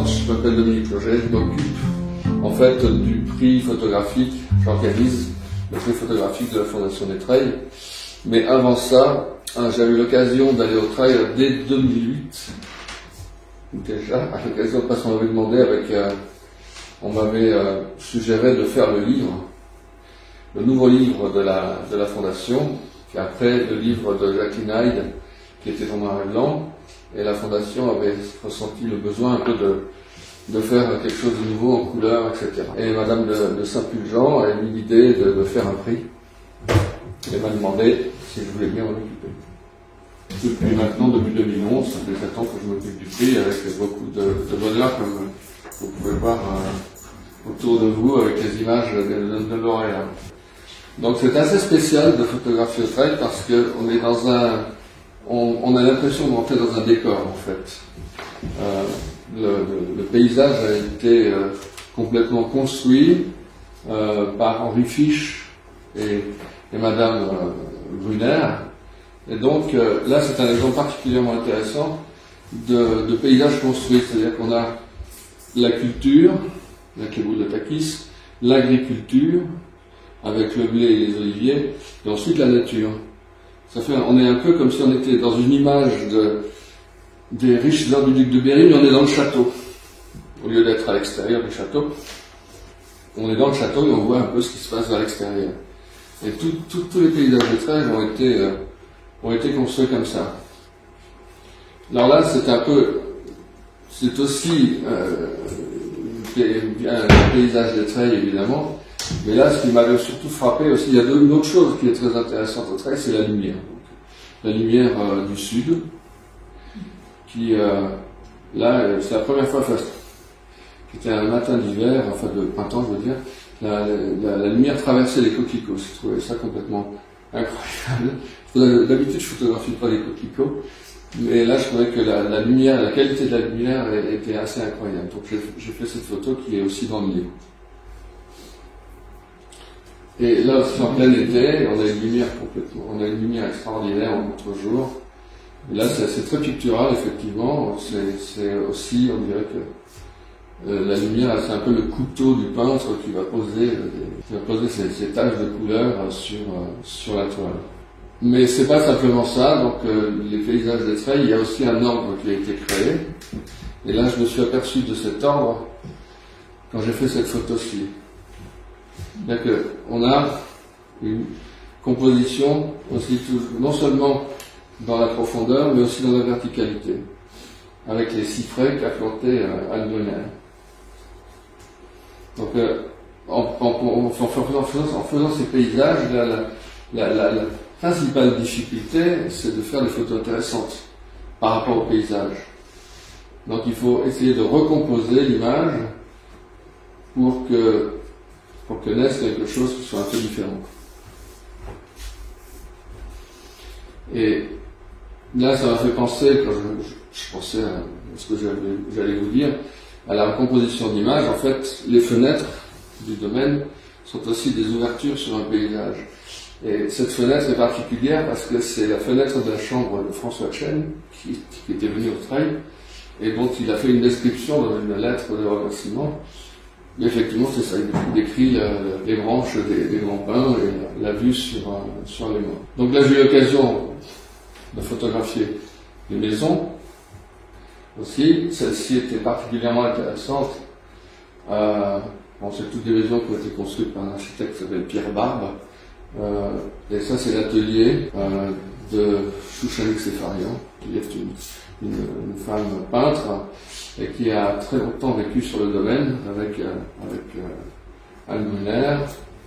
je m'appelle Dominique Loget, je m'occupe en fait du prix photographique, j'organise le prix photographique de la Fondation des Treilles. Mais avant ça, j'avais eu l'occasion d'aller au Treilles dès 2008, déjà, à l'occasion parce qu'on m'avait demandé on m'avait suggéré de faire le nouveau livre de la Fondation, puis après le livre de Jacqueline Hyde, qui était en noir et blanc, et la Fondation avait ressenti le besoin un peu de faire quelque chose de nouveau en couleur, etc. Et Madame de Saint-Pulgent a eu l'idée de faire un prix, et m'a demandé si je voulais bien m'en occuper. Depuis 2011, ça fait 7 ans que je m'occupe du prix, avec beaucoup de bonheur, comme vous pouvez voir autour de vous, avec les images de lauréats. Donc c'est assez spécial de photographier au Treilles parce qu'on est on a l'impression d'entrer dans un décor en fait. Le paysage a été complètement construit par Henri Fisch et Madame Brunner. Et donc là c'est un exemple particulièrement intéressant de paysage construit, c'est-à-dire qu'on a la culture, la Kéboul de Takis, l'agriculture, avec le blé et les oliviers, et ensuite la nature. On est un peu comme si on était dans une image des riches heures du duc de Berry, mais on est dans le château. Au lieu d'être à l'extérieur du château, on est dans le château et on voit un peu ce qui se passe à l'extérieur. Et tous les paysages de Treilles ont été construits comme ça. Alors là, c'est aussi un paysage de Treilles, évidemment. Mais là, ce qui m'avait surtout frappé aussi, il y a une autre chose qui est très intéressante au Treilles, c'est la lumière. La lumière du sud, qui, là, c'est la première fois, c'était un matin d'hiver, enfin de printemps, je veux dire, la lumière traversait les coquelicots. Je trouvais ça complètement incroyable. D'habitude, je photographie pas les coquelicots, mais là, je trouvais que la lumière, la qualité de la lumière était assez incroyable. Donc, j'ai fait cette photo qui est aussi dans le livre. Et là aussi en plein été, on a une lumière extraordinaire en autre jour. Et là c'est très pictural effectivement, c'est aussi, on dirait que la lumière c'est un peu le couteau du peintre qui va poser ces taches de couleur sur la toile. Mais c'est pas simplement ça, donc les paysages des Treilles, il y a aussi un ordre qui a été créé. Et là je me suis aperçu de cet ordre quand j'ai fait cette photo-ci. C'est-à-dire qu'on a une composition aussi non seulement dans la profondeur, mais aussi dans la verticalité, avec les cyprès qu'a planté Albonner. Donc en faisant ces paysages, la principale difficulté, c'est de faire des photos intéressantes par rapport au paysage. Donc il faut essayer de recomposer l'image pour que naisse quelque chose qui soit un peu différent. Et là, ça m'a fait penser, quand je pensais à ce que j'allais vous dire, à la composition d'image. En fait, les fenêtres du domaine sont aussi des ouvertures sur un paysage. Et cette fenêtre est particulière parce que c'est la fenêtre de la chambre de François Chen, qui était venu au Treilles, et dont il a fait une description dans une lettre de remerciement. Mais effectivement, c'est ça, il décrit les branches des grands pins et la vue sur les monts. Donc là, j'ai eu l'occasion de photographier les maisons aussi. Celle-ci était particulièrement intéressante. C'est toutes des maisons qui ont été construites par un architecte qui s'appelle Pierre Barbe. Et ça, c'est l'atelier de Chouchanik Sefarian, qui est une femme peintre et qui a très longtemps vécu sur le domaine avec Albonner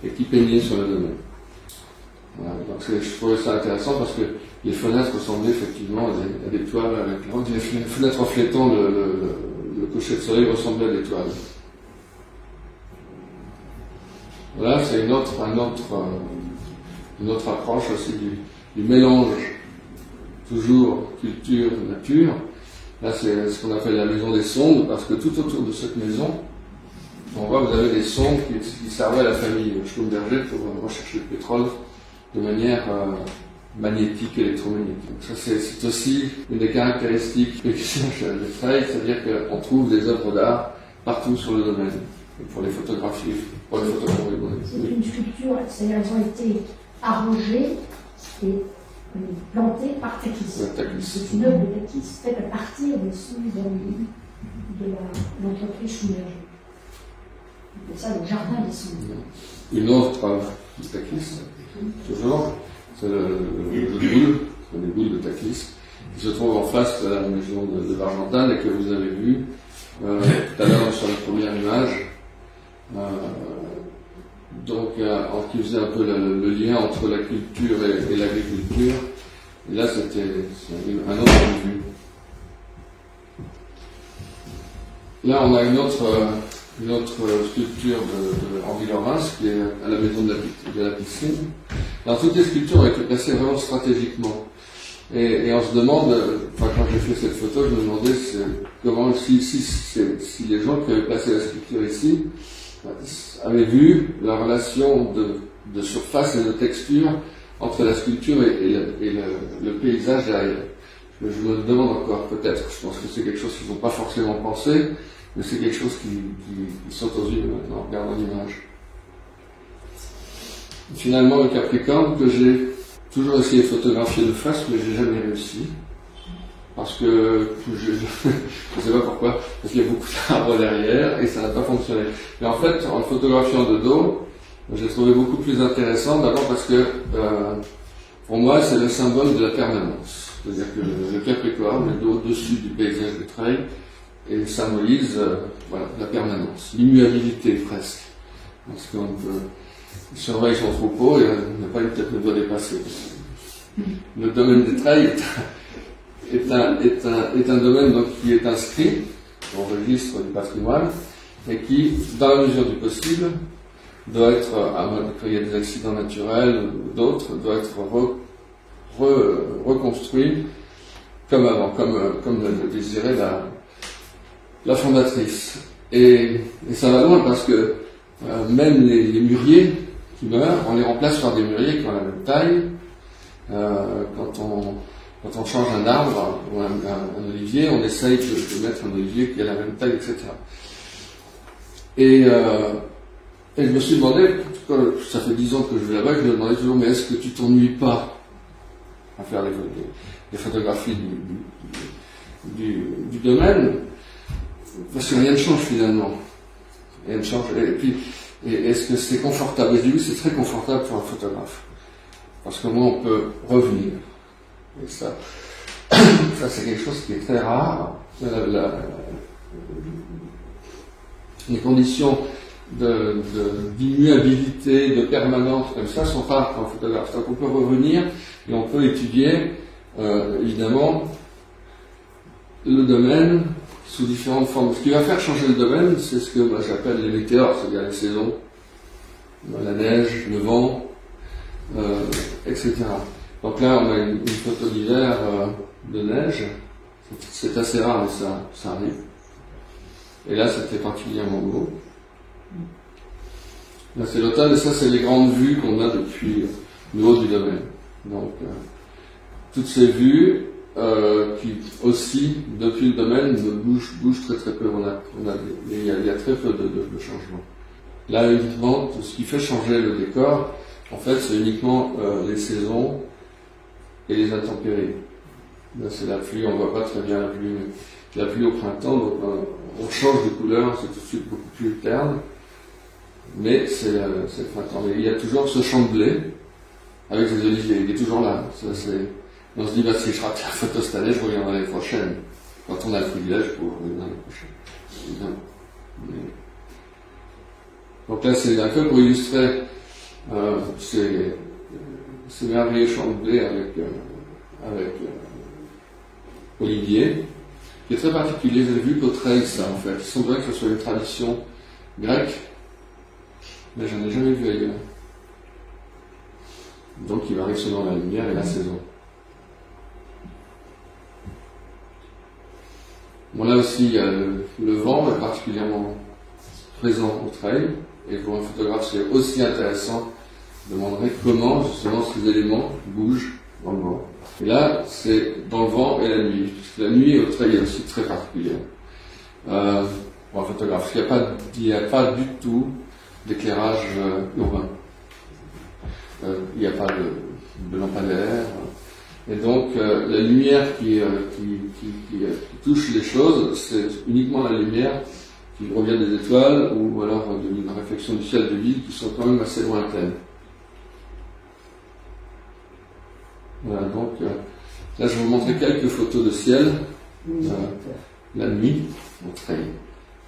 et qui peignait sur le domaine. Voilà, donc je trouvais ça intéressant parce que les fenêtres ressemblaient effectivement à des toiles, les fenêtres reflétant le coucher de soleil ressemblaient à des toiles. Voilà, c'est une autre approche aussi du mélange, toujours culture-nature. Là, c'est ce qu'on appelle la maison des sondes, parce que tout autour de cette maison, on voit, vous avez des sondes qui servaient à la famille Schlumberger pour rechercher le pétrole de manière magnétique et électromagnétique. Ça, c'est aussi une des caractéristiques du paysage de Trey, c'est-à-dire qu'on trouve des œuvres d'art partout sur le domaine, pour les photographies, pour les photographies. C'est une sculpture, c'est-à-dire elles ont été arrangées et plantées par Takis. C'est une œuvre de Takis faite à partir des sous de l'entreprise Schuller. C'est ça le jardin des sous. Une autre œuvre de Takis, toujours, c'est le boule, les boules de Takis, qui se trouve en face de la maison de l'Argentine et que vous avez vu tout à l'heure sur la première image. Qui faisait un peu le lien entre la culture et l'agriculture. Et là, c'était un autre point de vue. Là, on a une autre sculpture de Henri Laurens qui est à la maison de la piscine. Alors, toutes les sculptures ont été placées vraiment stratégiquement. Et on se demande, quand j'ai fait cette photo, je me demandais comment, si les gens qui avaient placé la sculpture ici avaient vu la relation de surface et de texture entre la sculpture et le paysage derrière. Je me demande encore, peut-être. Je pense que c'est quelque chose qu'ils n'ont pas forcément pensé, mais c'est quelque chose qui saute aux yeux maintenant en regardant l'image. Finalement, le Capricorne, que j'ai toujours essayé de photographier de face, mais j'ai jamais réussi. Parce que je ne sais pas pourquoi, parce qu'il y a beaucoup d'arbres derrière et ça n'a pas fonctionné. Mais en fait, en le photographiant de dos, j'ai trouvé beaucoup plus intéressant, d'abord parce que pour moi, c'est le symbole de la permanence. C'est-à-dire que le Capricorne est au-dessus du paysage de Trey et symbolise la permanence, l'immuabilité presque. Parce qu'on surveille son troupeau et on n'a pas une tête ne doit dépasser. Le domaine des Trey est un domaine donc, qui est inscrit au registre du patrimoine et qui, dans la mesure du possible, doit être, quand il y a des accidents naturels ou d'autres, doit être reconstruit comme avant, comme le désirait la fondatrice. Et ça va loin parce que même les mûriers qui meurent, on les remplace par des mûriers qui ont la même taille. Quand on change un arbre ou un olivier, on essaye de mettre un olivier qui a la même taille, etc. Et je me suis demandé, ça fait 10 ans que je vais là-bas, je me demandais toujours, mais est-ce que tu t'ennuies pas à faire les photographies du domaine? Parce que rien ne change finalement. Rien ne change. Et puis, est-ce que c'est confortable? Je dis oui, c'est très confortable pour un photographe. Parce que moi, on peut revenir. Et ça c'est quelque chose qui est très rare. Les conditions d'immuabilité, de permanence, comme ça, sont rares pour un photographe. Donc on peut revenir et on peut étudier, évidemment, le domaine sous différentes formes. Ce qui va faire changer le domaine, c'est ce que moi j'appelle les météores, c'est-à-dire les saisons, la neige, le vent, etc. Donc là, on a une photo d'hiver de neige. C'est assez rare, mais ça arrive. Et là, c'était particulièrement beau. Là, c'est l'automne, et ça, c'est les grandes vues qu'on a depuis le haut du domaine. Donc, toutes ces vues qui aussi, depuis le domaine, bougent très très peu. Il y a très peu de changements. Là, uniquement, tout ce qui fait changer le décor, en fait, c'est uniquement les saisons et les intempéries. Là, c'est la pluie, on ne voit pas très bien la pluie au printemps, donc on change de couleur, c'est tout de suite beaucoup plus terne, mais c'est le printemps. Mais il y a toujours ce champ de blé avec les oliviers, il est toujours là. On se dit, si je rate la photo cette année, je reviendrai l'année prochaine. Quand on a le privilège pour revenir l'année prochaine. Donc là, c'est un peu pour illustrer ces merveilleux champs de blé avec Olivier, qui est très particulier. J'ai vu qu'au Trey, ça, en fait. Il semblerait que ce soit une tradition grecque, mais je n'en ai jamais vu ailleurs. Donc, il varie selon la lumière et la saison. Bon, là aussi, il y a le vent est particulièrement présent au Trey, et pour un photographe, c'est aussi intéressant de montrer comment, justement, ces éléments bougent dans le vent. Et là, c'est dans le vent et la nuit. Parce que la nuit, au Trey, est aussi très particulière. Pour un photographe, il n'y a pas du tout d'éclairage urbain. Il n'y a pas de lampadaire. Et donc, la lumière qui touche les choses, c'est uniquement la lumière qui provient des étoiles ou alors d'une réflexion du ciel de ville qui sont quand même assez lointaines. Voilà, donc là je vais vous montrer quelques photos de ciel la nuit, au Trey.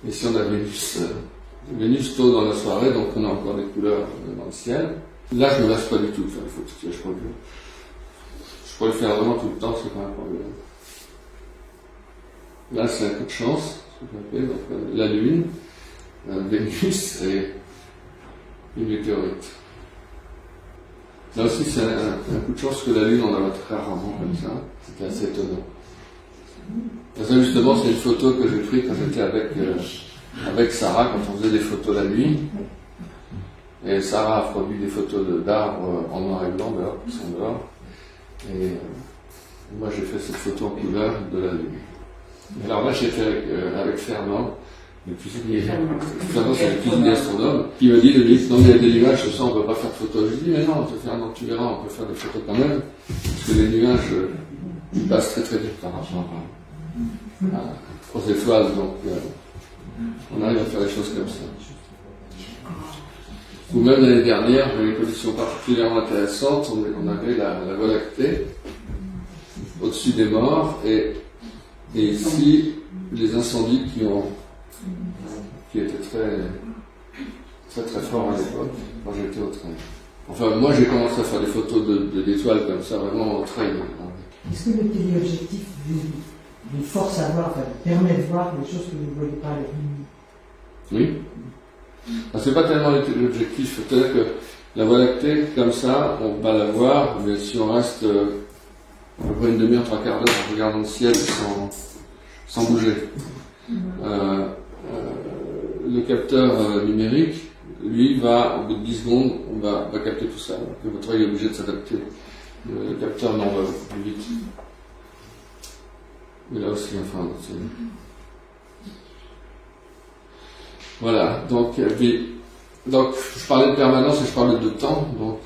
Ici on a Vénus tôt dans la soirée, donc on a encore des couleurs dans le ciel. Là je ne me lasse pas du tout de faire les photos, je crois que je pourrais le faire vraiment tout le temps, c'est pas un problème. Là c'est un coup de chance, donc, la Lune, Vénus et une météorite. Là aussi, c'est un coup de chance que la Lune, on en a très rarement comme ça. C'était assez étonnant. Et ça, justement, c'est une photo que j'ai prise quand j'étais avec Sarah, quand on faisait des photos la nuit. Et Sarah a produit des photos d'arbres en noir et blanc, dehors, qui sont dehors. Et moi, j'ai fait cette photo en couleur de la Lune. Et alors là, j'étais avec Fernand. Fernand, c'est le cuisinier astronome, qui me dit, non, il y a des nuages, ça, on ne peut pas faire de photos. Je dis, mais non, Fernand, tu verras, on peut faire des photos quand même, parce que les nuages, ils passent très très vite par rapport aux étoiles, donc on arrive à faire des choses comme ça. Ou même l'année dernière, j'avais une condition particulièrement intéressante, on avait la Voie lactée, au-dessus des morts, et ici, les incendies qui était très forts à l'époque, quand j'étais au Trey. Enfin, moi j'ai commencé à faire des photos d'étoiles comme ça, vraiment au Trey. Est-ce que le téléobjectif vous force à voir, enfin, permet de voir des choses que vous ne voyez pas à la lumière? Oui. C'est pas tellement l'objectif, c'est-à-dire que la Voie lactée, comme ça, on va la voir, mais si on reste à peu près une demi-heure, trois quarts d'heure en regardant le ciel sans bouger. Le capteur numérique, lui, au bout de 10 secondes, va capter tout ça. Votre œil est obligé de s'adapter. Le capteur, non, va beaucoup plus vite. Mais là aussi, enfin, c'est... Voilà, donc je parlais de permanence et je parlais de temps, donc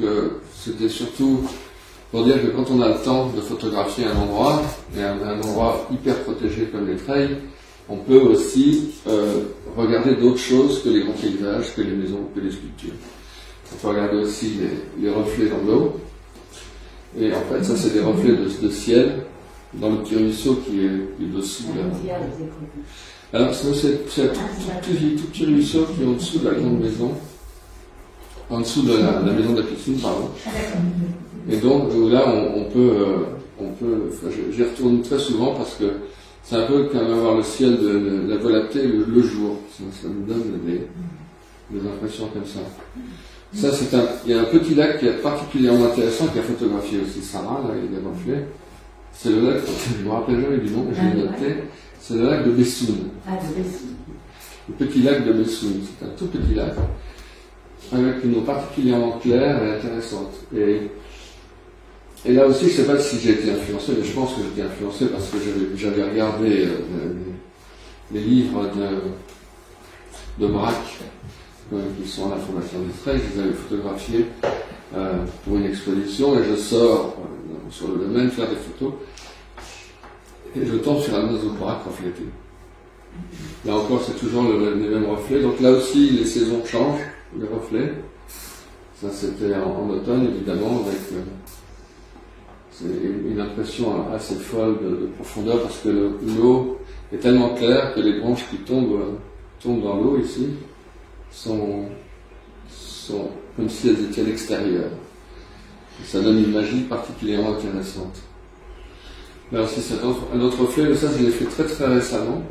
c'était surtout pour dire que quand on a le temps de photographier un endroit, et un endroit hyper protégé comme les Treilles, on peut aussi regarder d'autres choses que les grands paysages, que les maisons, que les sculptures. On peut regarder aussi les reflets dans l'eau. Et en fait, ça, c'est des reflets de ciel dans le petit ruisseau qui est dessous. Alors, c'est un tout petit ruisseau qui est en dessous de la grande maison, en dessous de la maison de la piscine, pardon. Et donc, là, on peut j'y retourne très souvent parce que c'est un peu comme avoir le ciel de la Voie lactée le jour. Ça nous donne des impressions comme ça. Ça, il y a un petit lac qui est particulièrement intéressant, qui a photographié aussi Sarah, là, il est reflet. C'est le lac, je me rappelle jamais du nom, mais je l'ai noté, c'est le lac de Bessoun. Le petit lac de Bessoun, c'est un tout petit lac, avec une eau particulièrement claire et intéressante. Et là aussi, je ne sais pas si j'ai été influencé, mais je pense que j'ai été influencé parce que j'avais regardé les livres de Braque, qui sont à la Fondation des Treilles, je les avais photographiés pour une exposition, et je sors sur le domaine faire des photos, et je tombe sur un oiseau de Braque reflété. Là encore, c'est toujours les mêmes reflets, donc là aussi, les saisons changent, les reflets. Ça, c'était en automne, évidemment, avec... c'est une impression assez folle de profondeur parce que l'eau est tellement claire que les branches qui tombent dans l'eau ici sont comme si elles étaient à l'extérieur. Ça donne une magie particulièrement intéressante. Là aussi, c'est un autre reflet, mais ça, je l'ai fait très très récemment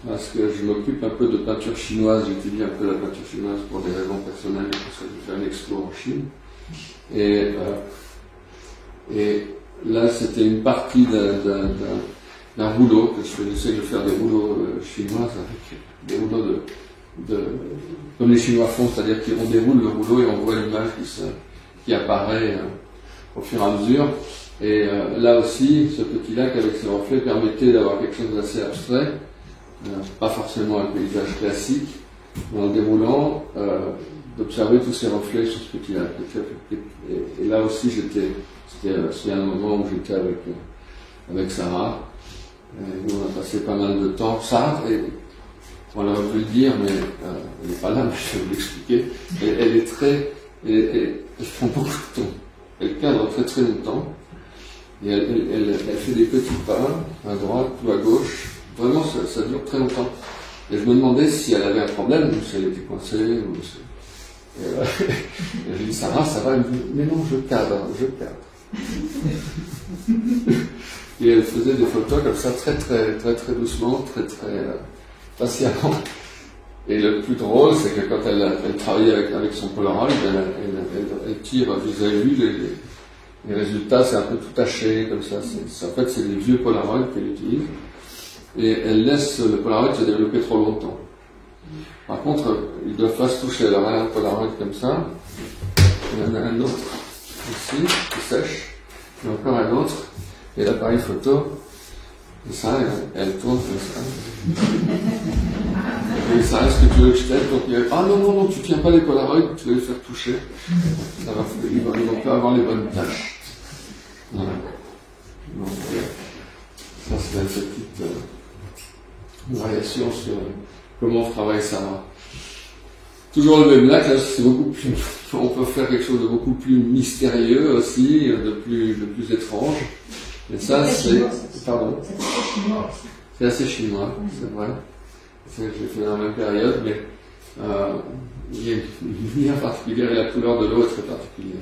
parce que je m'occupe un peu de peinture chinoise. J'étudie un peu la peinture chinoise pour des raisons personnelles parce que je fais un expo en Chine. Et là, c'était une partie d'un rouleau que j'essaie de faire des rouleaux chinois avec des rouleaux comme les Chinois font, c'est-à-dire qu'on déroule le rouleau et on voit l'image qui apparaît au fur et à mesure. Et là aussi, ce petit lac avec ses reflets permettait d'avoir quelque chose d'assez abstrait, pas forcément un paysage classique, mais en déroulant, d'observer tous ces reflets sur ce petit lac. Et là aussi, c'était un moment où j'étais avec Sarah. Et nous, on a passé pas mal de temps. Sarah, on aurait pu le dire, mais elle n'est pas là, mais je vais vous l'expliquer. Elle est très... Elle prend beaucoup de temps. Elle cadre très très longtemps. Et elle fait des petits pas, à droite ou à gauche. Vraiment, ça dure très longtemps. Et je me demandais si elle avait un problème, ou si elle était coincée, ou si... Et j'ai dit, Sarah, ça va? Elle me dit, mais non, je cadre. Et elle faisait des photos comme ça, très très très très doucement, très très patiemment. Et le plus drôle, c'est que quand elle travaillait avec son Polaroid, elle tire, vous avez vu les résultats, c'est un peu tout taché, comme ça. En fait, c'est des vieux Polaroids qu'elle utilise. Et elle laisse le Polaroid se développer trop longtemps. Par contre, ils doivent pas se toucher. Alors, elle a un Polaroid comme ça. Il y en a un autre ici, qui sèche. Et encore un autre. Et l'appareil photo. Et ça, elle tourne comme ça. Et ça, est-ce que tu veux que je t'aide? Donc, ah non, tu tiens pas les Polaroids, tu vas les faire toucher. Ça va, ils vont pas avoir les bonnes tâches. Voilà. Donc, ça, c'est une petite variation sur comment on travaille ça. Toujours le même lac, là, c'est beaucoup plus. On peut faire quelque chose de beaucoup plus mystérieux aussi, de plus étrange. Et ça, c'est. Pardon. C'est assez chinois, c'est vrai. Je l'ai fait dans la même période, mais il y a une lumière particulière et la couleur de l'eau est très particulière.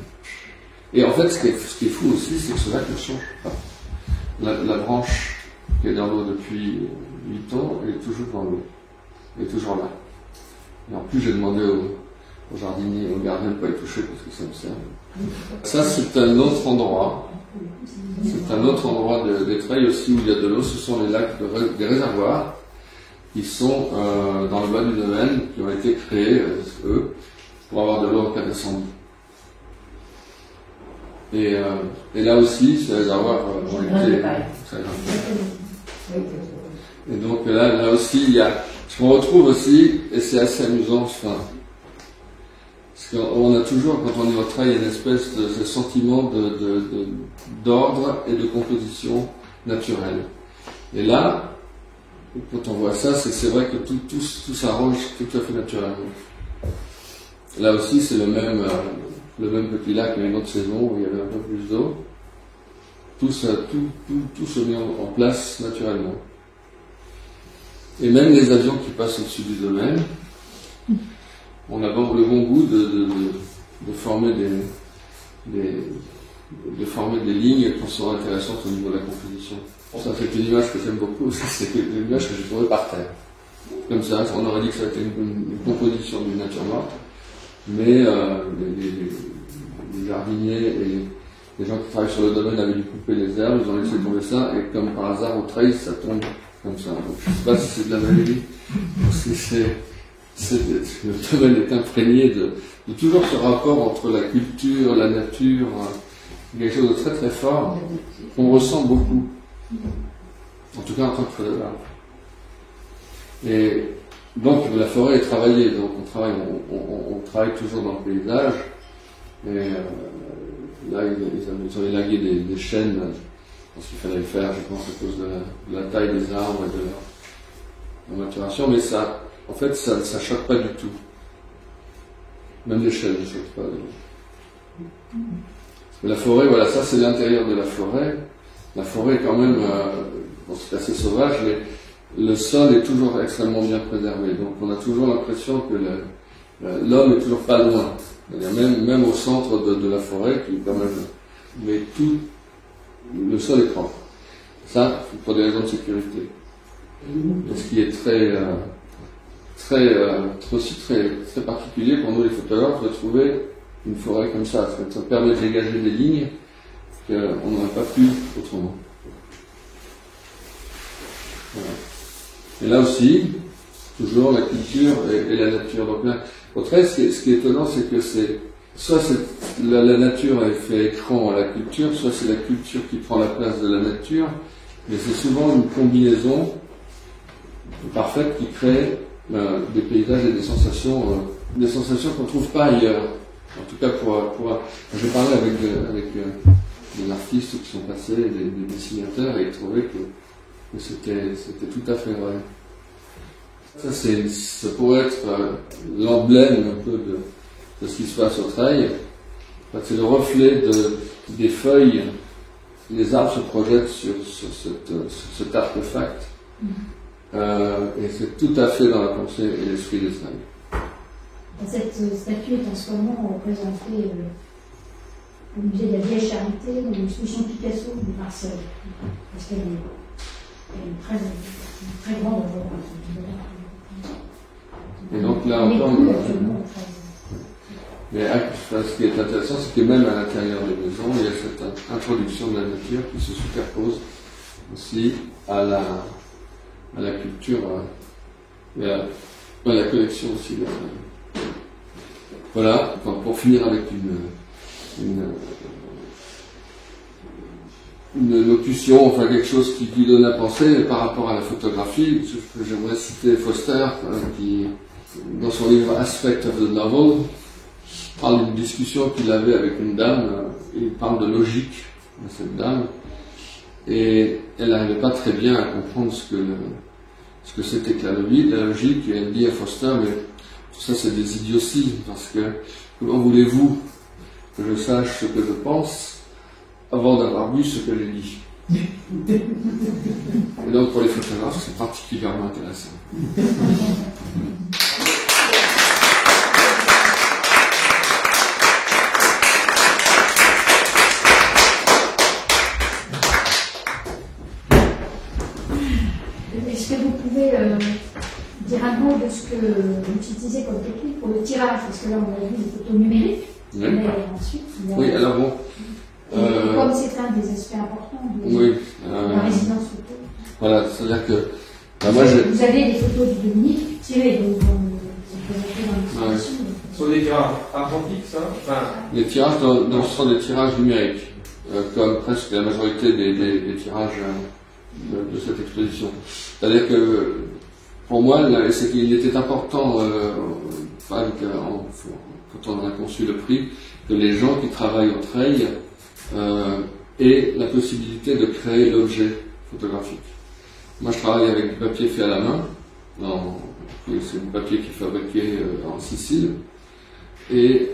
Et en fait, ce qui est fou aussi, c'est que ce lac ne change pas. La branche qui est dans l'eau depuis 8 ans, elle est toujours dans l'eau. Elle est toujours là. Et en plus, j'ai demandé au jardinier, au gardien de ne pas y toucher parce que ça me sert. Ça, c'est un autre endroit. C'est un autre endroit d'Étreilles aussi où il y a de l'eau. Ce sont les lacs des réservoirs qui sont dans le bas du domaine, qui ont été créés, eux, pour avoir de l'eau en cas d'incendie. Et là aussi, ces réservoirs ont été... Et donc là aussi, il y a... Ce qu'on retrouve aussi, et c'est assez amusant, enfin, parce qu'on a toujours, quand on est au travail, une espèce de sentiment d'ordre et de composition naturelle. Et là, quand on voit ça, c'est vrai que tout s'arrange tout à fait naturellement. Là aussi, c'est le même petit lac, mais une autre saison où il y avait un peu plus d'eau. Tout se met en place naturellement. Et même les avions qui passent au-dessus du domaine, on a le bon goût de former des lignes qui sont intéressantes au niveau de la composition. Ça, c'est une image que j'aime beaucoup, c'est une image que j'ai trouvée par terre. Comme ça, on aurait dit que ça a été une composition d'une nature morte, mais les jardiniers et les gens qui travaillent sur le domaine avaient dû couper les herbes, ils ont laissé tomber ça, et comme par hasard, au trail, ça tombe comme ça. Donc, je ne sais pas si c'est de la magie, ou si le domaine est imprégné de toujours ce rapport entre la culture, la nature, quelque chose de très très fort, qu'on ressent beaucoup. En tout cas en tant que photographe. Et donc la forêt est travaillée, donc on travaille toujours dans le paysage. Et là ils ont élagué des chênes, parce qu'il fallait le faire, je pense, à cause de la taille des arbres et de la maturation, mais ça, en fait, ça choque pas du tout. Même les chênes ne choquent pas. Parce que la forêt, voilà, ça c'est l'intérieur de la forêt. La forêt est quand même, c'est assez sauvage, mais le sol est toujours extrêmement bien préservé. Donc on a toujours l'impression que l'homme est toujours pas loin. C'est-à-dire même au centre de la forêt, qui est quand même, mais tout le sol est propre. Ça, pour des raisons de sécurité. Et ce qui est très particulier pour nous les photographes de trouver une forêt comme ça. Ça permet de dégager des lignes qu'on n'aurait pas pu autrement. Voilà. Et là aussi, toujours la culture et la nature. Donc là, au trait, ce qui est étonnant, c'est que soit c'est la nature fait écran à la culture, soit c'est la culture qui prend la place de la nature, mais c'est souvent une combinaison parfaite qui crée des paysages et des sensations qu'on ne trouve pas ailleurs. En tout cas, j'ai parlé avec des artistes qui sont passés, des dessinateurs, et ils trouvaient que c'était tout à fait vrai. Ça pourrait être l'emblème un peu de ce qui se passe au Treil. C'est le reflet des feuilles. Les arbres se projettent sur cet artefact. Et c'est tout à fait dans la pensée et l'esprit des Treil. Cette statue est en ce moment représentée au musée de la Vieille Charité, dans une exposition Picasso de Marseille. Parce qu'elle est très grande. Et donc là encore, mais ce qui est intéressant, c'est que même à l'intérieur des maisons, il y a cette introduction de la nature qui se superpose aussi à la culture, et à la collection aussi. Voilà, pour finir avec une locution, enfin quelque chose qui donne à penser par rapport à la photographie. J'aimerais citer Foster, qui, dans son livre Aspect of the Novel, parle d'une discussion qu'il avait avec une dame. Il parle de logique de cette dame, et elle n'arrivait pas très bien à comprendre ce que c'était que la logique, et elle dit à Foster, mais tout ça c'est des idioties, parce que comment voulez-vous que je sache ce que je pense avant d'avoir vu ce que j'ai dit? Et donc pour les photographes, c'est particulièrement intéressant. Est-ce que vous pouvez dire un mot de ce que vous utilisez comme technique pour le tirage? Parce que là, on a vu des photos numériques, oui. Mais ensuite, il y a... Oui, alors bon. Et comme c'est un des aspects importants de la résidence photo. Voilà, c'est-à-dire que... vous avez des photos de Dominique tirées, donc vous pouvez dans l'exposition. Ce sont des tirages argentiques, ça Les tirages, ce sont des tirages numériques, comme presque la majorité des tirages de cette exposition. C'est-à-dire que, pour moi, c'est qu'il était important, quand on a conçu le prix, que les gens qui travaillent au Treil aient la possibilité de créer l'objet photographique. Moi, je travaille avec du papier fait à la main. C'est du papier qui est fabriqué en Sicile. Et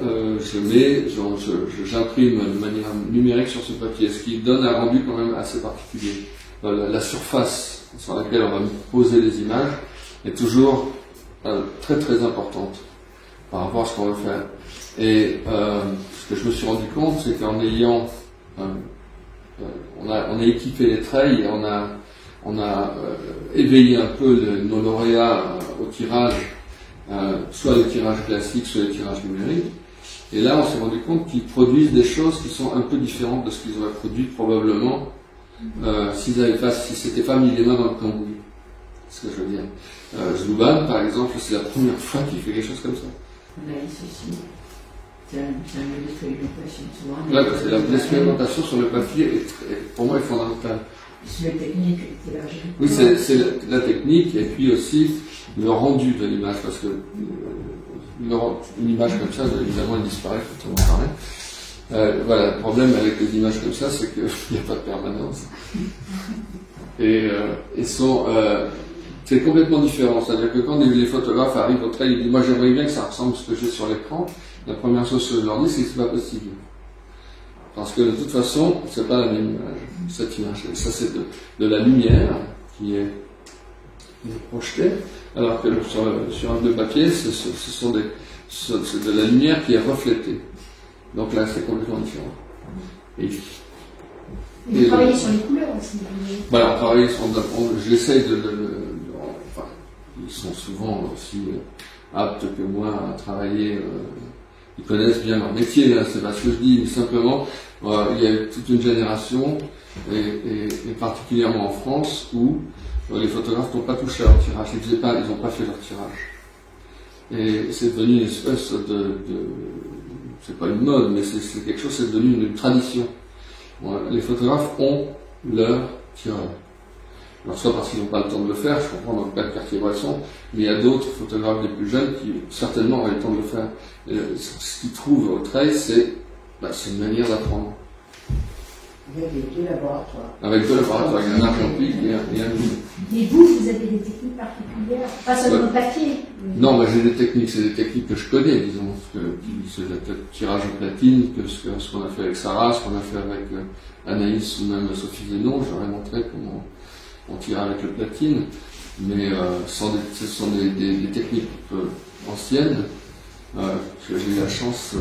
j'imprime de manière numérique sur ce papier, ce qui donne un rendu quand même assez particulier. La surface sur laquelle on va poser les images est toujours très très importante par rapport à ce qu'on veut faire. Et ce que je me suis rendu compte, c'est qu'en ayant on a équipé les treilles, on a éveillé un peu nos lauréats au tirage, soit le tirage classique, soit le tirage numérique. Et là, on s'est rendu compte qu'ils produisent des choses qui sont un peu différentes de ce qu'ils auraient produit probablement s'ils s'étaient pas mis les mains dans le cambouis. C'est ce que je veux dire. Zlouban, par exemple, c'est la première fois qu'il fait quelque chose comme ça. L'expérimentation sur le papier pour moi est fondamentale. C'est la technique, oui, c'est la technique et puis aussi le rendu de l'image, parce que une image comme ça, évidemment, elle disparaît quand on en parle. Voilà, le problème avec les images comme ça, c'est qu'il n'y a pas de permanence. Et c'est complètement différent. C'est-à-dire que quand les photographes arrivent au Treil, ils disent « Moi, j'aimerais bien que ça ressemble à ce que j'ai sur l'écran », la première chose que je leur dis, c'est que c'est pas possible. Parce que de toute façon, c'est pas la même image, cette image. Ça, c'est de la lumière qui est projetée, alors que sur un bleu papier, c'est de la lumière qui est reflétée. Donc là, c'est complètement différent. Et vous travaillez sur les couleurs aussi. Voilà, on travaille j'essaie enfin, ils sont souvent aussi aptes que moi à travailler. Ils connaissent bien leur métier, hein, c'est pas ce que je dis, mais simplement, il y a toute une génération, et particulièrement en France, où les photographes n'ont pas touché à leur tirage, ils n'ont pas fait leur tirage. Et c'est devenu une espèce de c'est pas une mode, mais c'est quelque chose, c'est devenu une tradition. Voilà. Les photographes ont leur tireur. Alors soit parce qu'ils n'ont pas le temps de le faire, je comprends dans le cas de Cartier-Bresson, mais il y a d'autres photographes des plus jeunes qui certainement auraient le temps de le faire. Et ce qu'ils trouvent au trail, c'est une manière d'apprendre. Avec deux laboratoires. Avec deux laboratoires, il y a un argentique et un mine. Et vous avez des techniques particulières, pas seulement le papier. Non, mais j'ai des techniques, c'est des techniques que je connais, disons, c'est le tirage de platine, que ce qu'on a fait avec Sarah, ce qu'on a fait avec Anaïs ou même Sophie Zénon, j'aurais montré comment on tire avec le platine, mais ce sont des techniques anciennes que j'ai eu la chance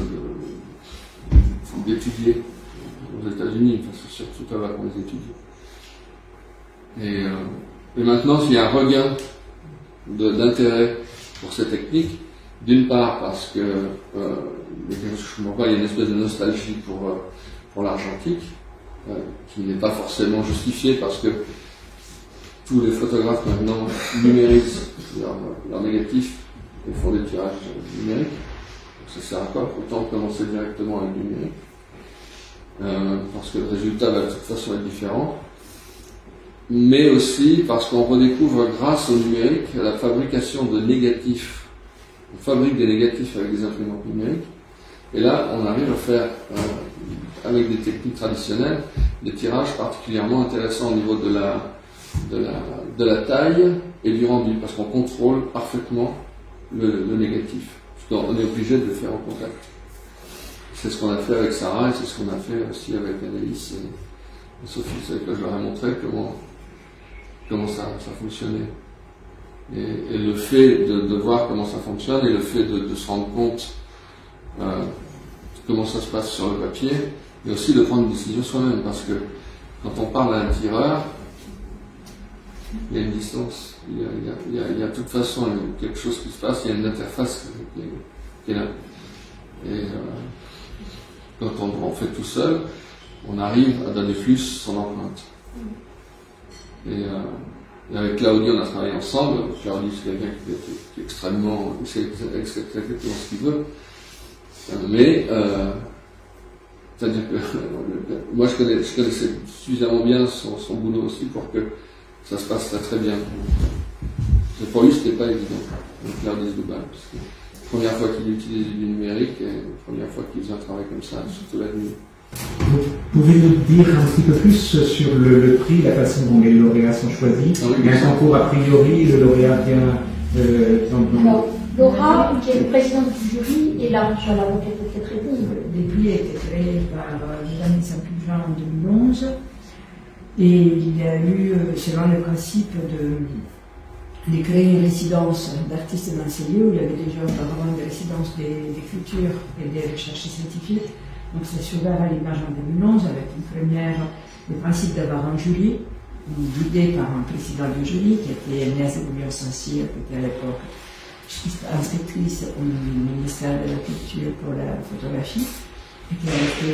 d'étudier aux États-Unis, enfin, c'est surtout là qu'on les étudie. Et maintenant, il y a un regain d'intérêt pour ces techniques, d'une part parce que je comprends pas, il y a une espèce de nostalgie pour l'argentique, qui n'est pas forcément justifiée parce que tous les photographes maintenant numérisent leurs négatifs et font des tirages numériques. Donc ça sert à quoi? Autant commencer directement avec le numérique. Parce que le résultat va de toute façon être différent. Mais aussi parce qu'on redécouvre grâce au numérique la fabrication de négatifs. On fabrique des négatifs avec des imprimantes numériques. Et là, on arrive à faire, avec des techniques traditionnelles, des tirages particulièrement intéressants au niveau de la taille et du rendu, parce qu'on contrôle parfaitement le négatif. Parce qu'on est obligé de le faire en contact. C'est ce qu'on a fait avec Sarah et c'est ce qu'on a fait aussi avec Anaïs et Sophie. C'est que je leur ai montré comment ça fonctionnait. Et le fait de voir comment ça fonctionne et le fait de se rendre compte comment ça se passe sur le papier, mais aussi de prendre une décision soi-même, parce que quand on parle à un tireur, il y a une distance, il y a de toute façon quelque chose qui se passe, il y a une interface qui est là. Et quand on fait tout seul, on arrive à donner plus son empreinte. Et avec Claudie, on a travaillé ensemble. Claudie, c'est quelqu'un qui est extrêmement, il sait exactement ce qu'il veut. Mais, c'est-à-dire que moi, je connaissais suffisamment bien son boulot aussi pour que ça se passe très très bien. Pour lui, c'était pas évident. Donc, Claudie Dubain, parce que la première fois qu'il utilise du numérique et la première fois qu'il faisait un travail comme ça, surtout la nuit. Pouvez-vous dire un petit peu plus sur le prix, la façon dont les lauréats sont choisis? Il y a un concours a priori, le lauréat vient Alors, Laura, qui est le président du jury, est là, sur la requête peut-être répondre. Le prix a été créé par Jeanne Saint-Pulgent en 2011 et il y a eu, selon le principe de créer une résidence d'artistes dans ces lieux où il y avait déjà auparavant des résidences d'écriture et des recherches scientifiques. Donc ça s'est ouvert à l'image en 2011 avec une première, le principe d'avoir un jury, guidé par un président du jury qui était Agnès Bouillon-Saint-Cyr, qui était à l'époque inspectrice au ministère de la Culture pour la photographie, et qui a été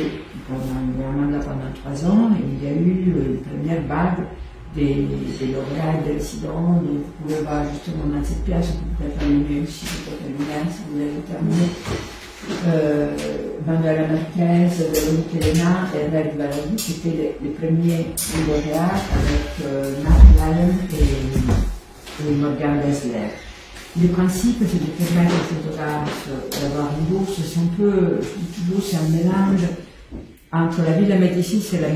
un mandat pendant 3 ans, et il y a eu une première vague des lauréats et des résidents. Donc vous pouvez voir justement dans cette pièce, vous pouvez peut-être allumer aussi, peut-être allumer si vous avez terminé. Manuela Marquez, Véronique Elena et Rêve Baladi, qui étaient les premiers lauréats avec Mark Lyon et Morgan Lesler. Le principe, c'est de permettre aux photographes d'avoir une bourse. C'est un peu, toujours, c'est un mélange entre la Villa Médicis et la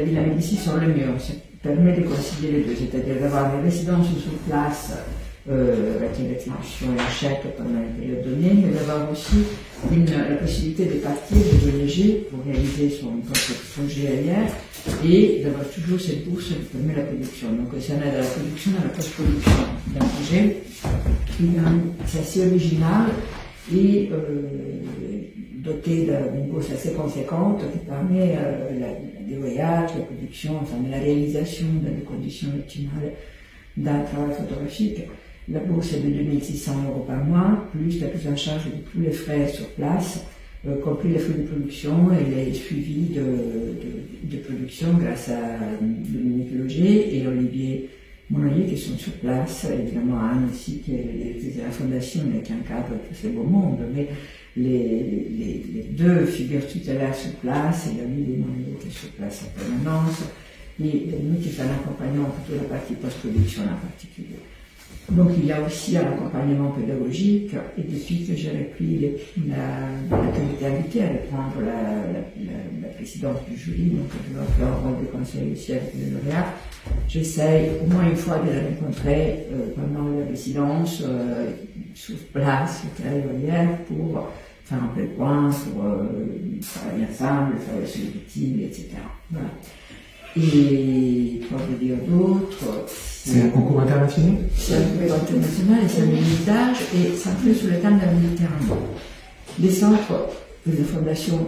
Villa Médicis sur le mur. Ça permet de concilier les deux, c'est-à-dire d'avoir des résidences sur place avec une rétribution et un chèque pendant une période donnée, mais d'avoir aussi la possibilité de partir, de voyager pour réaliser son propre projet ailleurs et d'avoir toujours cette bourse qui permet la production. Donc ça aide à la production, à la post-production d'un projet qui est assez original et doté d'une bourse assez conséquente qui permet des voyages, la production, enfin de la réalisation dans des conditions optimales d'un travail photographique. La bourse est de 2 600 € par mois, plus la prise en charge de tous les frais sur place, compris les frais de production et les suivis de production grâce à Dominique Loger et Olivier Monnoyer qui sont sur place, évidemment Anne aussi qui est de la fondation et qui encadre tout ce beau monde. Mais les deux figures tutélaires sur place, et David et moi étaient sur place en permanence, et nous qui accompagnons plutôt la partie post-production en particulier. Donc il y a aussi un accompagnement pédagogique, et depuis que j'ai repris l'autorité invitée à reprendre la présidence du jury, donc je vais faire un rôle de conseil aussi avec les lauréats, j'essaye au moins une fois de les rencontrer pendant la résidence, sur place, sur Terre pour faire un peu de point, pour travailler ensemble, travailler sur les victimes, etc. Voilà. Et quoi vous dire d'autre? C'est un concours international? C'est un concours international et c'est un militage et ça fait sur le thème de la Méditerranée. Les centres de la fondation,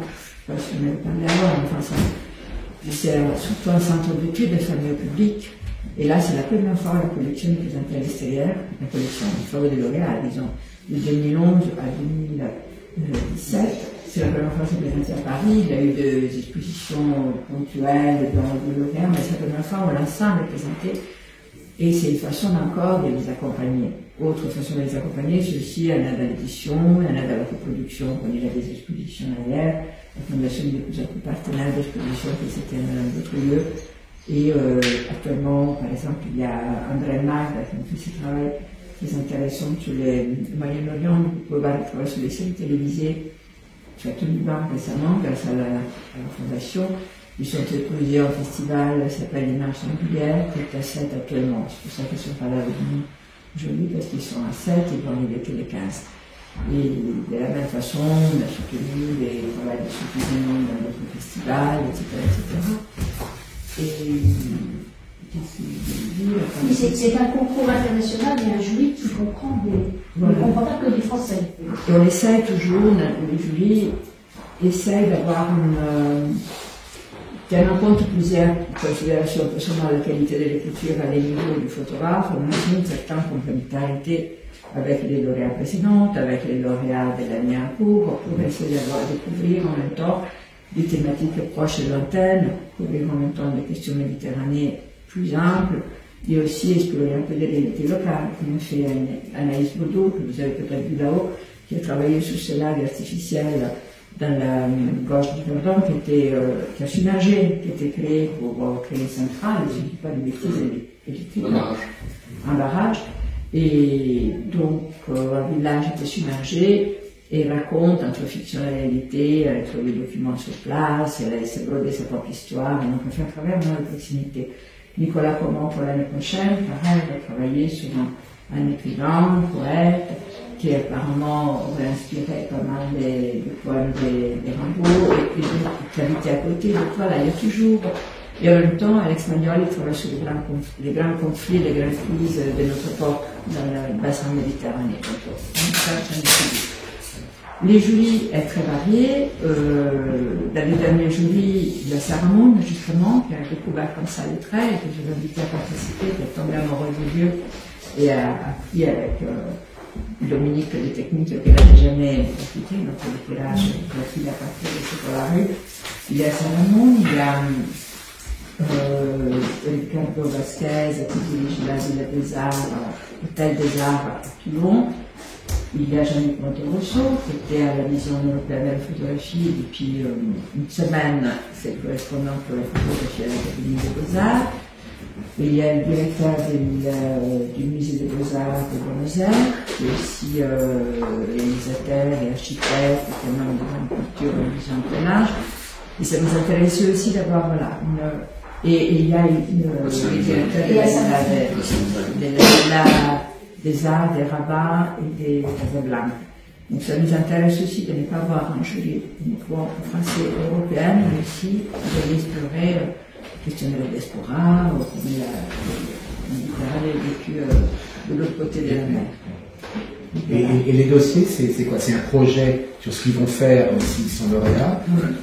je ne sais pas si on avait parlé avant, enfin, c'est surtout un centre d'études de famille au public. Et là, c'est la première fois la collection est présentée à l'extérieur, la collection du Foro des lauréats, disons, de 2011 à 2017. C'est la première fois que c'est présenté à Paris. Il y a eu des expositions ponctuelles dans le lauréat, mais c'est la première fois où l'ensemble est présenté. Et c'est une façon encore de les accompagner. Autre façon de les accompagner, c'est aussi un aide à l'édition, un aide à la reproduction, quand il y a des expositions derrière. La Fondation est de plus en plus partenaire d'expositions qui s'étaient dans d'autres lieux. Et actuellement, par exemple, il y a André Magda qui fait ce travail très intéressant sur le Moyen-Orient. Vous pouvez voir le travail sur les séries télévisées qui a tenu banque récemment grâce à la Fondation. Ils sont exposés au festival qui s'appelle Les Marches Singulières, qui est à 7 actuellement. C'est pour ça qu'ils ne sont pas là avec nous aujourd'hui, parce qu'ils sont à 7 et vont arriver tous les 15. Et de la même façon, on a soutenu les travaux de soutien dans d'autres festivals, etc. C'est un concours international, mais un jury qui comprend ne comprend pas que des Français. Et on essaie toujours, le jury essaie d'avoir tient en compte plusieurs considérations, pas seulement la qualité de l'écriture à l'éniveau du photographe, mais aussi une certaine complémentarité avec les lauréats précédents, avec les lauréats de l'année en cours, pour essayer de découvrir en même temps des thématiques proches et lointaines, couvrir en même temps des questions méditerranéennes plus amples, et aussi explorer un peu des réalités locales, comme fait Anaïs Baudot, que vous avez peut-être vu là-haut, qui a travaillé sur ces lacs artificiels dans la gorge du Verdon, qui a submergé, qui était créé pour créer une centrale, je ne dis pas de bêtises, un barrage. Et donc, un village était submergé, et raconte entre fiction et réalité, elle a trouvé des documents sur place, elle a essayé de broder sa propre histoire, et on peut faire travers de proximité. Nicolas Comont, pour l'année prochaine, pareil, va travailler sur un écrivain, un poète, qui apparemment aurait inspiré pas mal des poèmes des Rimbaud, et puis qui habitait à côté. Donc voilà, il y a toujours. Et en même temps, Alex Magnol, il travaille sur les grands conflits, les grandes crises de notre époque dans le bassin méditerranéen. Les jurys sont très variés. Dans les derniers jurys, il y a Sarah Moon, justement, qui a découvert comme ça les traits, et que je l'ai invité à participer, qui est tombé amoureux du lieu, et a appris avec Dominique des techniques qu'elle n'avait jamais appliquées, donc le tirage, la fille à partir de ce pour la rue. Il y a Sarah Moon, il y a Ricardo Vasquez, qui dirige la Villa des Arts, l'Hôtel des Arts à Toulon. Il y a Jean-Luc Monterosso, qui était à la Vision européenne de la photographie depuis une semaine, c'est le correspondant pour la photographie à l'Académie des Beaux-Arts. Il y a le directeur du musée des Beaux-Arts de Buenos Aires, qui est aussi réalisateur et architecte, qui est un homme de grande culture et vision de plein âge. Et ça nous intéressait aussi d'avoir, voilà, et il y a le directeur des arts, des Rabat et des Casablanca. Donc ça nous intéresse aussi de ne pas avoir un jury uniquement français et européen, mais aussi d'explorer la question de la diaspora, comment la Méditerranée est vécue de l'autre côté de la mer. Et les dossiers, c'est quoi? C'est un projet sur ce qu'ils vont faire s'ils sont lauréats,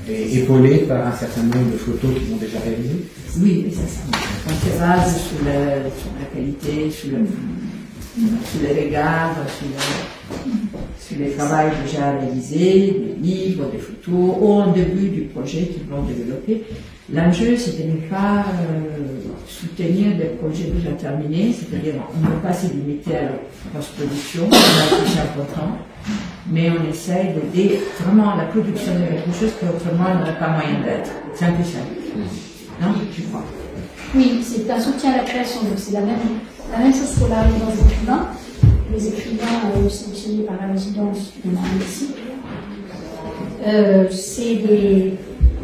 et épaulé par un certain nombre de photos qu'ils ont déjà réalisées? Oui, c'est ça. On se base sur la qualité, sur les regards, sur les travaux déjà réalisés, des livres, des photos, ou en début du projet qu'ils vont développer. L'enjeu, c'est de ne pas soutenir des projets déjà terminés, c'est-à-dire on ne peut pas se limiter à la post-production, c'est important, mais on essaye d'aider vraiment la production de quelque chose qui autrement n'aurait pas moyen d'être. C'est un peu ça. Non, je crois. Oui, c'est un soutien à la création, donc c'est la même chose pour la résidence d'écrivains. Les écrivains sélectionnés par la résidence, on a un ici. C'est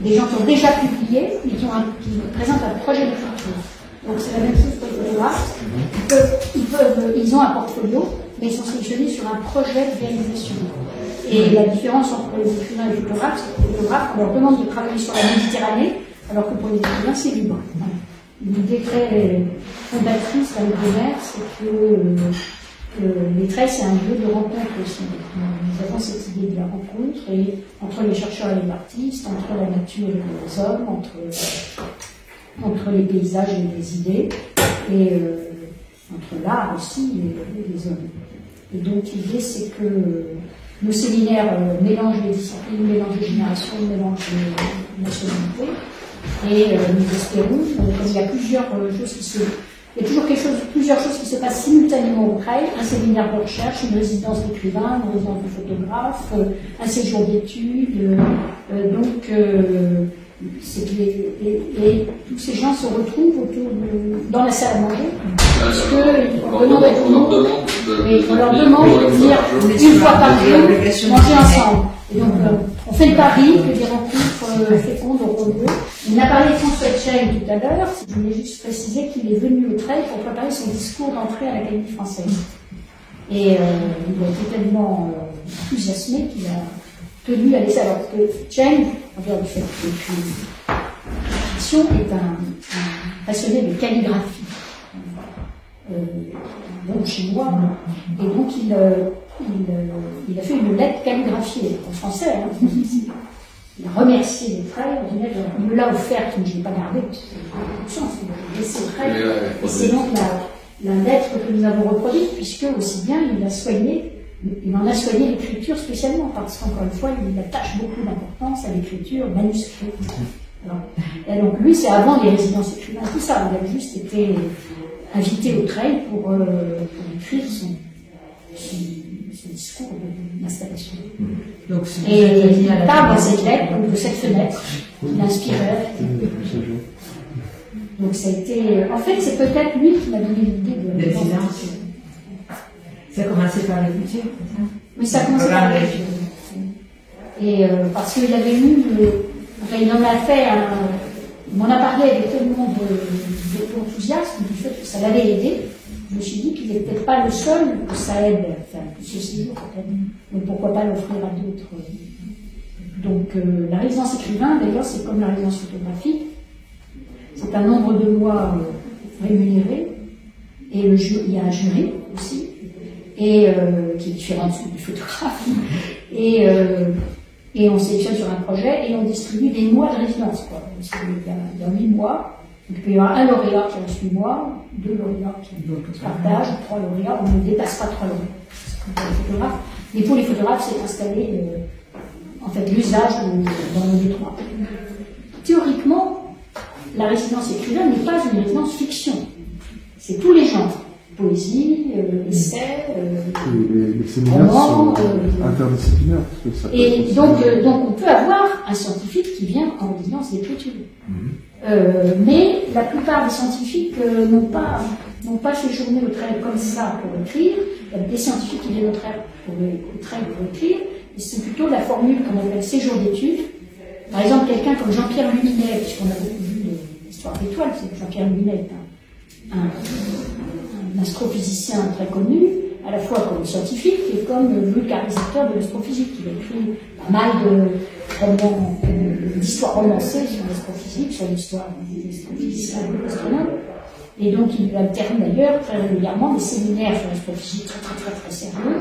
des gens qui ont déjà publié, mais qui présentent un projet d'écriture. Donc c'est la même chose pour les photographes. Ils ont un portfolio, mais ils sont sélectionnés sur un projet de réalisation. Et la différence entre les écrivains et les photographes, c'est que les photographes, on leur demande de travailler sur la Méditerranée, alors que pour les écrivains, c'est libre. L'idée très fondatrice de la Brumaire, c'est que les traits, c'est un lieu de rencontre aussi. Nous avons cette idée de la rencontre entre les chercheurs et les artistes, entre la nature et les hommes, entre les paysages et les idées, et entre l'art aussi et les hommes. Et donc l'idée, c'est que nos séminaires mélangent les disciplines, mélangent les générations, mélangent les nationalités, et nous espérons, comme il y a plusieurs choses il y a toujours plusieurs choses qui se passent simultanément au CREI, un séminaire de recherche, une résidence d'écrivain, une résidence de photographe, un séjour d'études, et tous ces gens se retrouvent dans la salle à manger, parce on leur demande de venir une fois par jour manger ensemble. Et donc, on fait le pari que des rencontres fécondes auront lieu. Il a parlé de François Tcheng tout à l'heure. Je voulais juste préciser qu'il est venu au CREI pour préparer son discours d'entrée à l'Académie française. Et il a été tellement enthousiasmé qu'il a tenu à laisser. Alors que Tcheng, en dehors du fait qu'il écrit fiction, est un passionné de calligraphie. Donc chinois. Et donc il a fait une lettre calligraphiée en français. Il a remercié les frères, il me l'a offerte, mais je ne l'ai pas gardée, parce que c'est une chance, il a laissé le frère. Et c'est donc la lettre que nous avons reproduite, puisque aussi bien il en a soigné l'écriture spécialement, parce qu'encore une fois, il attache beaucoup d'importance à l'écriture manuscrite. Et donc lui, c'est avant les résidences écrivains, tout ça, il avait juste été invité au CREI pour écrire son discours d'installation. Et il parle dans cette lettre de cette fenêtre qui l'inspirait. Donc ça a été. En fait, c'est peut-être lui qui m'a donné l'idée de la résidence. Ça a commencé par l'écriture, c'est ça? Oui, ça a commencé par l'écriture. Et parce qu'il avait eu. Enfin, il en a fait un. Il m'en a parlé avec tellement d'enthousiasme du fait que ça l'avait aidé. Je me suis dit qu'il n'est peut-être pas le seul que ça aide, enfin, ce séjour peut-être, mais pourquoi pas l'offrir à d'autres. Donc la résidence écrivain, d'ailleurs, c'est comme la résidence photographique, c'est un nombre de mois rémunérés, et il y a un jury aussi, et qui est différent du photographe, et on sélectionne sur un projet, et on distribue des mois de résidence, quoi. Il y a 8 mois. Donc, il peut y avoir un lauréat qui reste 8 mois, 2 lauréats qui partagent, 3 lauréats, on ne dépasse pas 3 lauréats. C'est comme pour les photographes. Mais pour les photographes, c'est installé, en fait, l'usage dans le détroit. Théoriquement, la résidence écrivaine n'est pas une résidence fiction. C'est tous les genres. Poésie, essai, les séminaires sont interdisciplinaires. Et donc on peut avoir un scientifique qui vient en résidence d'écriture. Mais la plupart des scientifiques n'ont pas séjourné au CREI comme ça pour écrire. Il y a des scientifiques qui viennent au CREI pour écrire, et c'est plutôt la formule qu'on appelle séjour d'études. Par exemple, quelqu'un comme Jean-Pierre Luminet, puisqu'on a beaucoup vu l'histoire d'étoiles, c'est que Jean-Pierre Luminet est un astrophysicien très connu, à la fois comme scientifique et comme vulgarisateur de l'astrophysique. Il a écrit pas mal d'histoires romancées sur l'astrophysique, sur l'histoire des astrophysiciens et des astronomes. Et donc il alterne d'ailleurs très régulièrement des séminaires sur l'astrophysique très sérieux,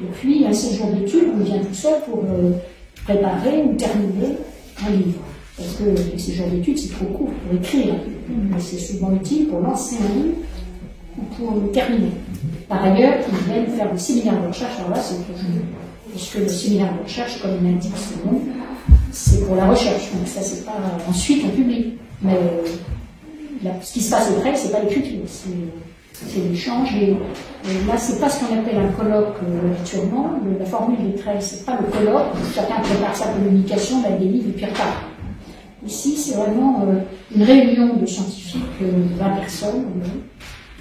et puis un séjour d'études où il vient tout seul pour préparer ou terminer un livre. Parce que les séjours d'études, c'est trop court pour écrire, mais c'est souvent utile pour lancer un livre ou pour le terminer. Par ailleurs, ils viennent faire des séminaires de recherche. Alors là, c'est autre chose. Puisque le séminaire de recherche, comme il indique son nom, c'est pour la recherche. Donc ça, c'est pas. Ensuite, on publie. Mais ce qui se passe après, c'est pas l'écriture. c'est l'échange. Et là, c'est pas ce qu'on appelle un colloque habituellement. La formule des traits, c'est pas le colloque. Chacun prépare sa communication, avec des livres et puis repart. Ici, c'est vraiment une réunion de scientifiques, 20 personnes,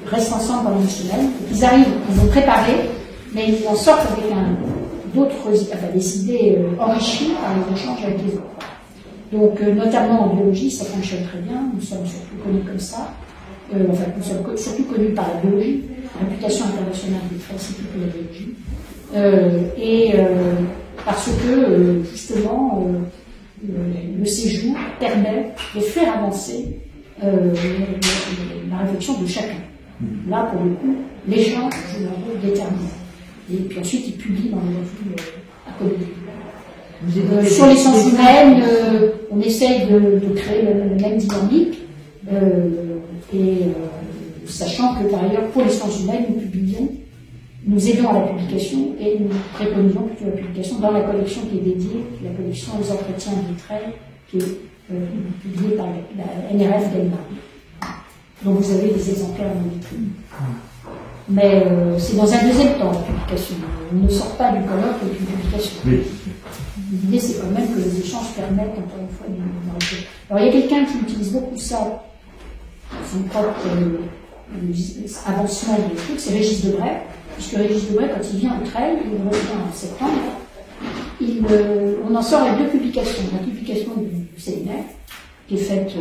restent ensemble pendant une semaine. Ils arrivent, ils ont préparé, mais ils en sortent avec des idées enrichies par les échanges avec les autres. Donc, notamment en biologie, ça fonctionne très bien. Nous sommes surtout connus comme ça. Nous sommes surtout connus par la biologie. La réputation internationale des traits, c'est plutôt la biologie. Parce que, justement, le séjour permet de faire avancer la réflexion de chacun. Là, pour le coup, les gens jouent un rôle déterminant. Et puis ensuite, ils publient dans les revues à côté. Sur les sciences humaines, on essaye de créer la même dynamique, sachant que par ailleurs, pour les sciences humaines, nous aidons à la publication et nous préconisons plutôt la publication dans la collection qui est dédiée, la collection aux entretiens des traits, qui est publiée par la NRF d'Elma. Donc vous avez des exemplaires dans les vitrines. Mais c'est dans un deuxième temps, la publication. On ne sort pas du colloque avec une publication. Oui. L'idée, c'est quand même que les échanges permettent, encore une fois, d'enrichir. Alors, il y a quelqu'un qui utilise beaucoup ça, son propre avancement du truc, c'est Régis Debray, puisque Régis Debray, quand il vient au Trail, il revient en septembre, on en sort avec deux publications. La publication du séminaire, qui est faite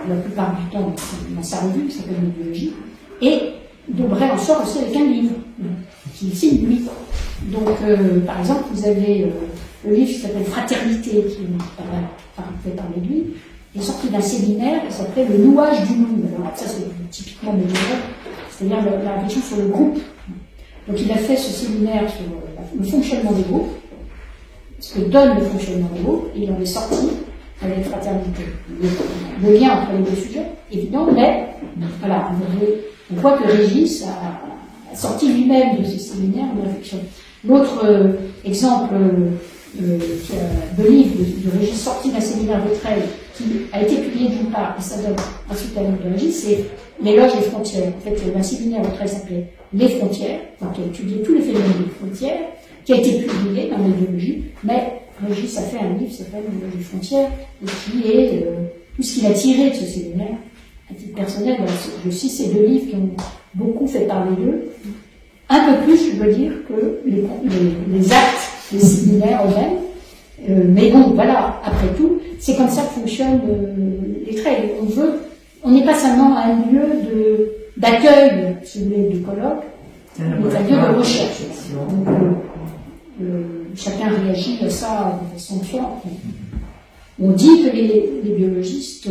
la plupart du temps dans sa revue, qui s'appelle Biologie, et Debray en sort aussi avec un livre, qui signe lui. Donc, par exemple, vous avez le livre qui s'appelle Fraternité, qui fait parler de lui, il est sorti d'un séminaire qui s'appelait Le nouage du monde. Alors, ça, c'est typiquement médiéval, c'est-à-dire la réflexion sur le groupe. Donc, il a fait ce séminaire sur le fonctionnement des groupes, ce que donne le fonctionnement des groupes, et il en est sorti avec Fraternité. Le lien entre les deux sujets, évident, mais voilà, on voit que Régis a sorti lui-même de ce séminaire une réflexion. L'autre exemple de livre de Régis sorti d'un séminaire de Trail qui a été publié d'une part, et ça donne ensuite à l'autre de Régis, c'est L'éloge des frontières. En fait, un séminaire de Trail s'appelait Les frontières, donc qui a étudié tous les phénomènes des frontières, qui a été publié dans la biologie, mais Régis a fait un livre qui s'appelle L'éloge des frontières, et qui est tout ce qu'il a tiré de ce séminaire. À titre personnel, je cite ces deux livres qui ont beaucoup fait parler d'eux. Un peu plus, je veux dire, que les actes des séminaires eux-mêmes. Mais bon, voilà, après tout, c'est comme ça que fonctionnent les trails. On n'est pas seulement un lieu d'accueil, si vous voulez, du colloque, mais un lieu de recherche. Donc, chacun réagit à ça de façon différente. On dit que les biologistes,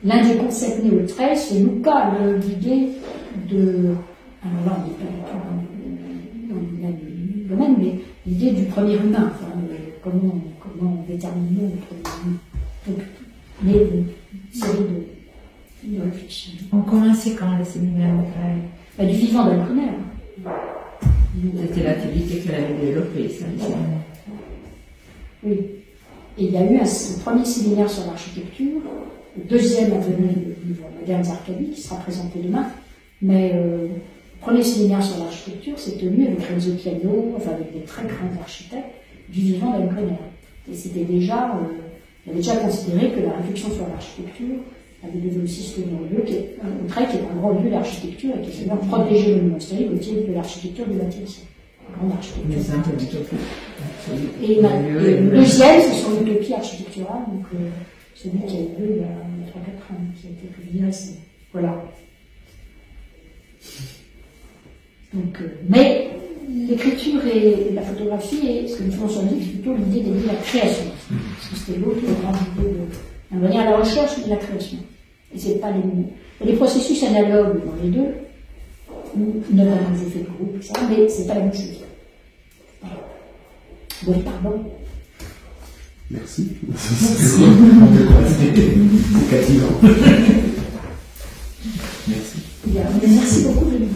l'un des concepts nés au trail, c'est Luca, l'idée de. Alors là, on n'est pas dans le même domaine, mais l'idée du premier humain, comment on détermine le premier humain. Donc, mais une série de réflexions. On commençait quand le séminaire de Trail? Du vivant de la première. C'était l'activité qu'elle avait développée, ça. Oui. Et il y a eu un premier séminaire sur l'architecture, le deuxième a donné le livre Modernes Arcadies, qui sera présenté demain, mais le premier séminaire sur l'architecture s'est tenu avec Renzo Piano, avec des très grands architectes du vivant d'Anne Grener. Et c'était déjà, il avait déjà considéré que la réflexion sur l'architecture avait devenu aussi ce lieu, qui est un grand lieu d'architecture et qui s'est bien protégé le monument historique au titre de l'architecture du XXe siècle. Grande architecture. Et le deuxième, c'est sur l'utopie architecturale, donc celui qui a eu lieu il y a 3-4 ans, qui a été publié récemment. Voilà. Donc, mais l'écriture et la photographie, et ce que nous faisons sur le livre, c'est plutôt l'idée d'aider la création. Parce que c'était l'autre grande idée de venir à la recherche et de la création. Et c'est pas les processus analogues dans les deux, notamment les effets de groupe, etc., mais c'est pas la même chose. Voilà. Bon, pardon. Merci. C'est captivant. Merci. Bien, merci beaucoup de nous.